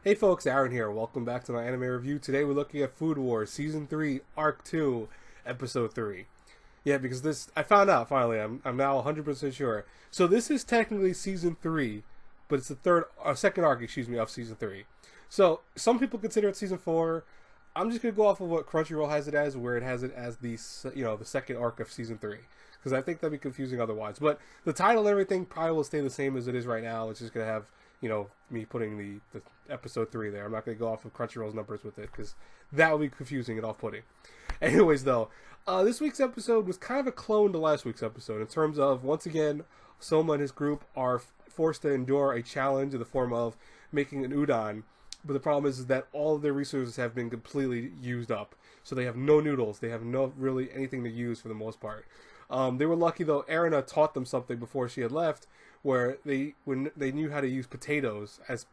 Hey folks, Aaron here. Welcome back to my anime review. Today we're looking at Food Wars Season 3, Arc 2, Episode 3. Yeah, because this, I found out finally, I'm now 100% sure. So this is technically Season 3, but it's the second arc, of Season 3. So some people consider it Season 4. I'm just going to go off of what Crunchyroll has it as, where it has it as the second arc of Season 3. Because I think that'd be confusing otherwise. But the title and everything probably will stay the same as it is right now. It's just going to have me putting the episode 3 there. I'm not going to go off of Crunchyroll's numbers with it because that would be confusing and off-putting. Anyways, though, this week's episode was kind of a clone to last week's episode in terms of, once again, Souma and his group are forced to endure a challenge in the form of making an udon. But the problem is that all of their resources have been completely used up. So they have no noodles. They have no really anything to use for the most part. They were lucky, though. Erina taught them something before she had left, where they knew how to use potatoes as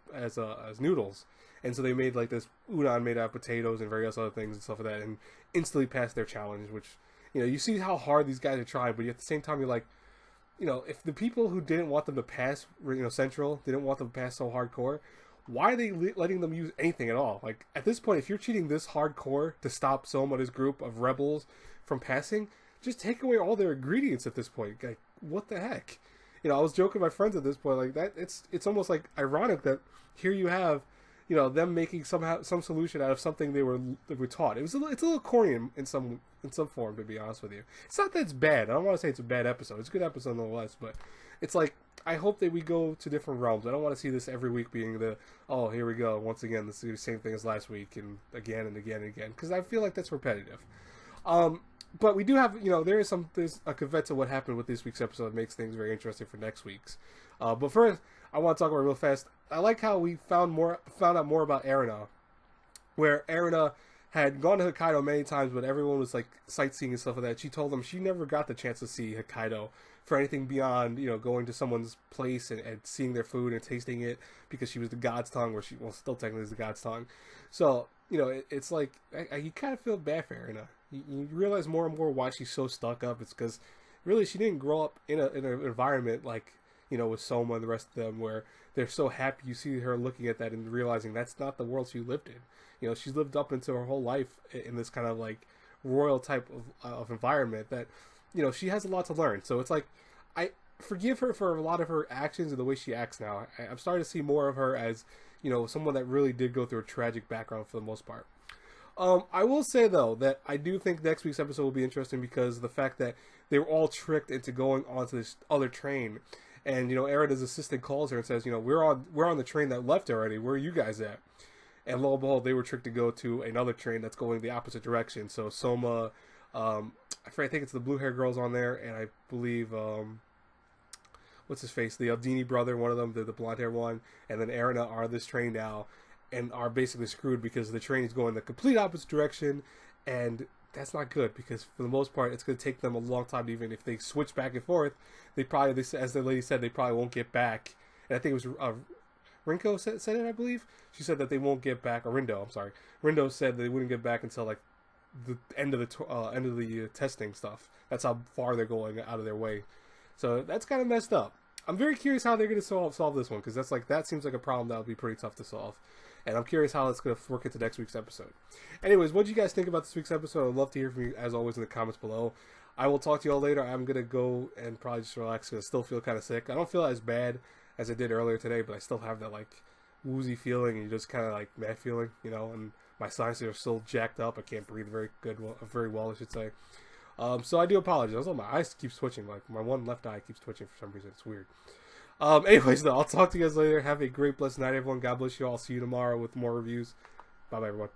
noodles, and so they made like this udon made out of potatoes and various other things and stuff like that, and instantly passed their challenge. Which you see how hard these guys are trying, but at the same time you're like, if the people who didn't want them to pass, Central didn't want them to pass so hardcore, why are they letting them use anything at all? Like at this point, if you're cheating this hardcore to stop Souma and his group of rebels from passing, just take away all their ingredients at this point. Like, what the heck? I was joking with my friends at this point, like that. It's almost like ironic that here you have, them making some solution out of something they were taught. It's a little corny in some form, to be honest with you. It's not that it's bad. I don't want to say it's a bad episode. It's a good episode nonetheless, but it's like I hope that we go to different realms. I don't want to see this every week being here we go once again. This is the same thing as last week and again and again and again, because I feel like that's repetitive. But we do have, there's a caveat to what happened with this week's episode that makes things very interesting for next week's. But first, I want to talk about it real fast. I like how we found out more about Erina, where Erina had gone to Hokkaido many times, but everyone was like sightseeing and stuff like that. She told them she never got the chance to see Hokkaido for anything beyond, going to someone's place and seeing their food and tasting it, because she was the God's tongue, still technically is the God's tongue. So, it's like, you kind of feel bad for Erina. You realize more and more why she's so stuck up. It's because really she didn't grow up in an environment like, with Souma and the rest of them, where they're so happy. You see her looking at that and realizing that's not the world she lived in. She's lived up into her whole life in this kind of like royal type of environment that, she has a lot to learn. So it's like, I forgive her for a lot of her actions and the way she acts now. I'm starting to see more of her as, someone that really did go through a tragic background for the most part. I will say, though, that I do think next week's episode will be interesting because of the fact that they were all tricked into going onto this other train. And, Erina's assistant calls her and says, we're on the train that left already. Where are you guys at? And lo and behold, they were tricked to go to another train that's going the opposite direction. So Souma, I think it's the blue hair girl's on there, and I believe, what's his face? The Aldini brother, one of them, the blonde hair one, and then Erina are on this train now, and are basically screwed because the train is going the complete opposite direction, and that's not good because for the most part it's going to take them a long time. Even if they switch back and forth, as the lady said, they probably won't get back. And I think it was Rinko said it, I believe. She said that they won't get back, or Rindo, I'm sorry. Rindo said they wouldn't get back until like the end of the testing stuff. That's how far they're going out of their way. So that's kind of messed up. I'm very curious how they're going to solve this one, because that seems like a problem that would be pretty tough to solve. And I'm curious how it's going to work into next week's episode. Anyways, what do you guys think about this week's episode? I'd love to hear from you, as always, in the comments below. I will talk to you all later. I'm going to go and probably just relax because I still feel kind of sick. I don't feel as bad as I did earlier today, but I still have that, like, woozy feeling and just kind of, like, mad feeling, and my sinuses are still jacked up. I can't breathe very well, I should say. So I do apologize. Also, my eyes keep switching. Like, my one left eye keeps twitching for some reason. It's weird. Anyways, though, I'll talk to you guys later. Have a great, blessed night, everyone. God bless you all. See you tomorrow with more reviews. Bye-bye, everyone.